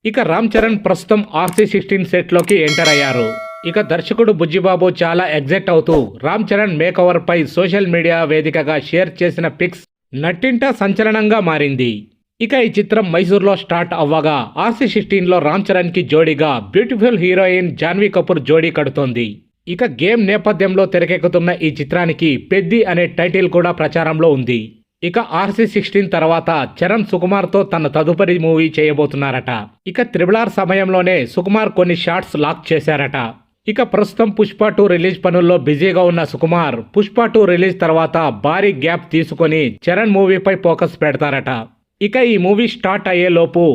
ఇక రామ్ చరణ్ ప్రస్తుతం RC16 సెట్లోకి enter అయ్యారు. ఇక దర్శకుడు బుజ్జిబాబు చాలా ఎగ్జైట్ అవుతూ రామ్ చరణ్ మేకవర్ పై సోషల్ మీడియా వేదికగా షేర్ చేసిన పిక్స్ నట్టింట సంచలనంగా మారింది. ఇక ఈ చిత్రం మైసూర్లో స్టార్ట్ అవ్వగా RC16లో రామ్ చరణ్ కి జోడీగా బ్యూటిఫుల్ హీరోయిన్ జాన్వీ కపూర్ జోడీ కడుతోంది. ఇక గేమ్ నేపథ్యంలో తెరకెక్కుతున్న ఈ చిత్రానికి పెద్ది అనే టైటిల్ కూడా ప్రచారంలో ఉంది. ఇక RC16 తర్వాత చరణ్ సుకుమార్తో తన తదుపరి మూవీ చేయబోతున్నారట. ఇక RRR సమయంలోనే సుకుమార్ కొన్ని షాట్స్ లాక్ చేశారట. ఇక ప్రస్తుతం పుష్ప 2 రిలీజ్ పనుల్లో బిజీగా ఉన్న సుకుమార్ పుష్ప 2 రిలీజ్ తర్వాత భారీ గ్యాప్ తీసుకొని చరణ్ మూవీపై ఫోకస్ పెడతారట. ఇక ఈ మూవీ స్టార్ట్ అయ్యేలోపు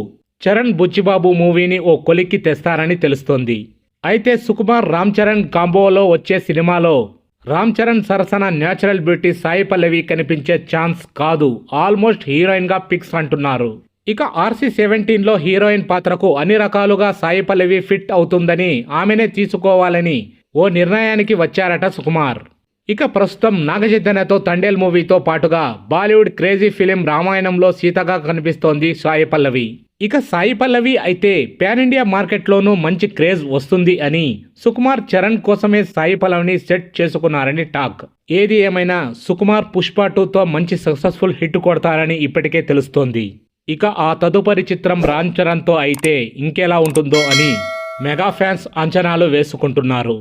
చరణ్ బుచ్చిబాబు మూవీని ఓ కొలిక్కి తెస్తారని తెలుస్తోంది. అయితే సుకుమార్ రామ్ చరణ్ కాంబోలో వచ్చే సినిమాలో రామ్ చరణ్ సరసన న్యాచురల్ బ్యూటీ సాయి పల్లవి కనిపించే ఛాన్స్ కాదు, ఆల్మోస్ట్ హీరోయిన్ గా పిక్స్ అంటున్నారు. ఇక RC17లో హీరోయిన్ పాత్రకు అన్ని రకాలుగా సాయి పల్లవి ఫిట్ అవుతుందని, ఆమెనే తీసుకోవాలని ఓ నిర్ణయానికి వచ్చారట సుకుమార్. ఇక ప్రస్తుతం నాగచైతన్యతో తండేల్ మూవీతో పాటుగా బాలీవుడ్ క్రేజీ ఫిలిం రామాయణంలో సీతగా కనిపిస్తోంది సాయి పల్లవి. ఇక సాయి పల్లవి అయితే పాన్ ఇండియా మార్కెట్లోనూ మంచి క్రేజ్ వస్తుంది అని సుకుమార్ చరణ్ కోసమే సాయి పల్లవిని సెట్ చేసుకున్నారని టాక్. ఏది ఏమైనా సుకుమార్ పుష్ప 2తో మంచి సక్సెస్ఫుల్ హిట్ కొడతారని ఇప్పటికే తెలుస్తోంది. ఇక ఆ తదుపరి చిత్రం రామ్ చరణ్తో అయితే ఇంకెలా ఉంటుందో అని మెగా ఫ్యాన్స్ అంచనాలు వేసుకుంటున్నారు.